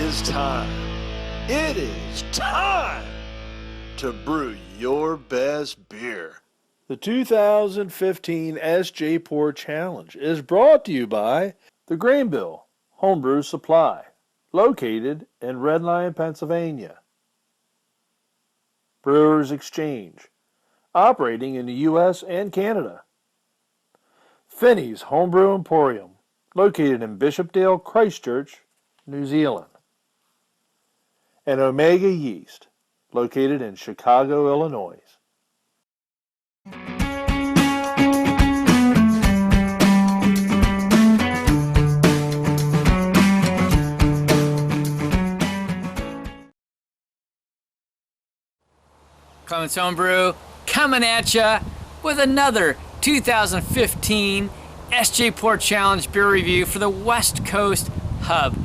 is time. It is time to brew your best beer. The 2015 Sjporr Challenge is brought to you by the Greenville Homebrew Supply, located in Red Lion, Pennsylvania. Brewers Exchange, operating in the U.S. and Canada. Finney's Homebrew Emporium, located in Bishopdale, Christchurch, New Zealand. And Omega Yeast, located in Chicago, Illinois. Clements Homebrew coming at ya with another 2015 Sjporr Challenge beer review for the West Coast Hub.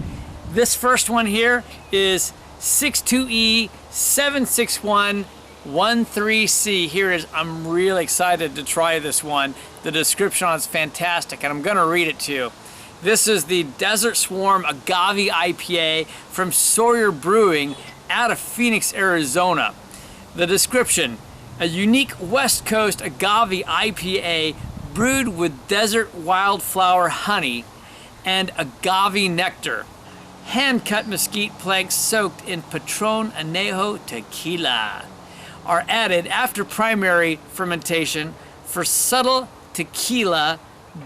This first one here is 62E76113C. Here it is. I'm really excited to try this one. The description on it's fantastic, and I'm going to read it to you. This is the Desert Swarm Agave IPA from Sawyer Brewing out of Phoenix, Arizona. The description: a unique West Coast agave IPA brewed with desert wildflower honey and agave nectar. Hand-cut mesquite planks soaked in Patron Añejo tequila are added after primary fermentation for subtle tequila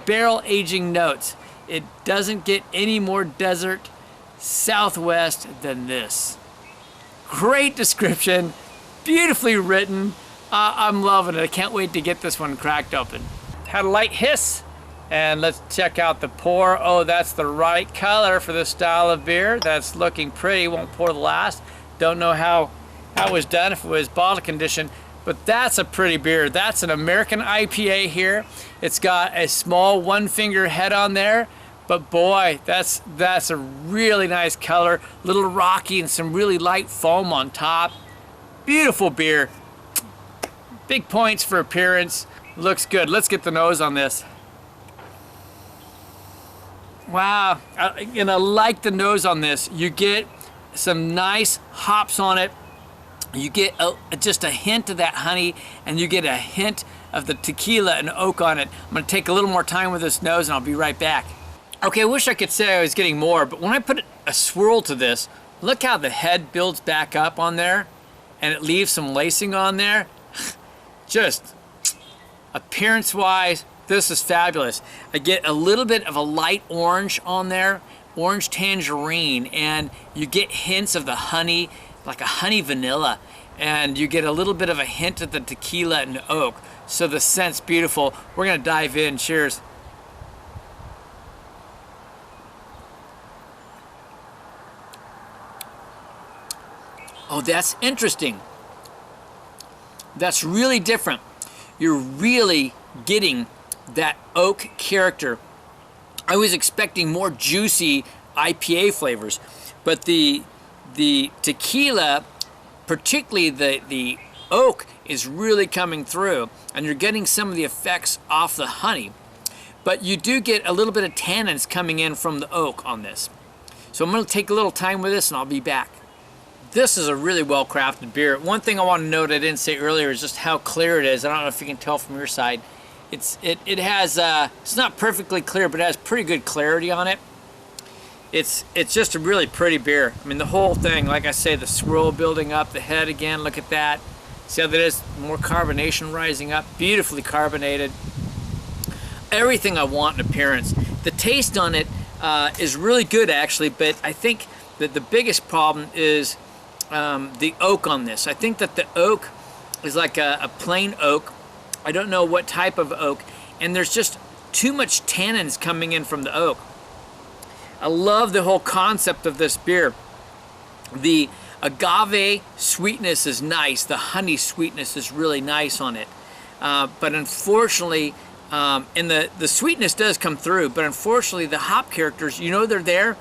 barrel aging notes. It doesn't get any more desert Southwest than this. Great description. Beautifully written. I'm loving it. I can't wait to get this one cracked open. Had a light hiss, and let's check out the pour. Oh, that's the right color for this style of beer. That's looking pretty. Won't pour the last. Don't know how it was done, if it was bottle condition, but that's a pretty beer. That's an American IPA here. It's got a small one-finger head on there, but boy, that's a really nice color. A little rocky and some really light foam on top. Beautiful beer. Big points for appearance. Looks good. Let's get the nose on this. Wow. I like the nose on this. You get some nice hops on it. You get just a hint of that honey, and you get a hint of the tequila and oak on it. I'm going to take a little more time with this nose, and I'll be right back. Okay, I wish I could say I was getting more, but when I put a swirl to this, look how the head builds back up on there. And it leaves some lacing on there. Just appearance-wise, this is fabulous. I get a little bit of a light orange on there, orange tangerine, and you get hints of the honey, like a honey vanilla, and you get a little bit of a hint of the tequila and oak. So the scent's beautiful. We're gonna dive in. Cheers. Oh, that's interesting. That's really different. You're really getting that oak character. I was expecting more juicy IPA flavors, but the tequila, particularly the oak, is really coming through, and you're getting some of the effects off the honey. But you do get a little bit of tannins coming in from the oak on this. So I'm going to take a little time with this, and I'll be back. This is a really well-crafted beer. One thing I want to note I didn't say earlier is just how clear it is. I don't know if you can tell from your side. It has it's not perfectly clear, but it has pretty good clarity on it. It's just a really pretty beer. I mean, the whole thing, like I say, the swirl building up, the head again, look at that. See how that is? More carbonation rising up, beautifully carbonated. Everything I want in appearance. The taste on it is really good, actually, but I think that the biggest problem is the oak on this. I think that the oak is like a plain oak. I don't know what type of oak, and there's just too much tannins coming in from the oak. I love the whole concept of this beer. The agave sweetness is nice. The honey sweetness is really nice on it. But unfortunately, and the sweetness does come through, but unfortunately the hop characters, you know they're there,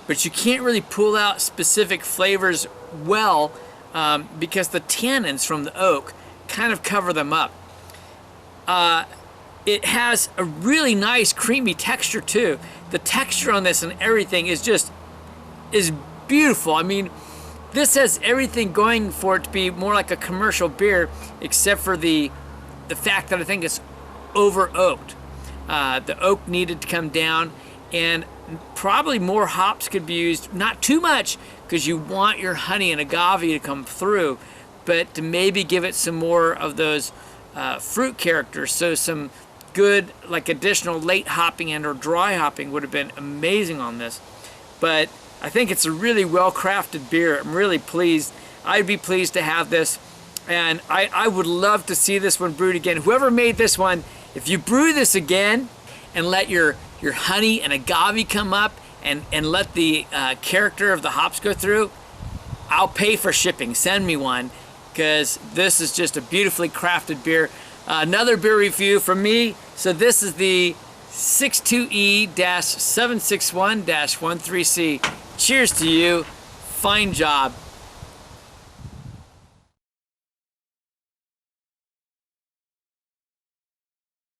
but you can't really pull out specific flavors well because the tannins from the oak kind of cover them up. It has a really nice creamy texture too. The texture on this and everything is beautiful. I mean, this has everything going for it to be more like a commercial beer, except for the fact that I think it's over oaked. The oak needed to come down, and probably more hops could be used. Not too much, because you want your honey and agave to come through, but to maybe give it some more of those fruit characters. So some good, like, additional late hopping and or dry hopping would have been amazing on this. But I think it's a really well-crafted beer. I'm really pleased. I'd be pleased to have this, and I would love to see this one brewed again. Whoever made this one, if you brew this again and let your honey and agave come up and let the character of the hops go through, I'll pay for shipping. Send me one, because this is just a beautifully crafted beer. Another beer review from me. So this is the 62E-761-13C. Cheers to you. Fine job.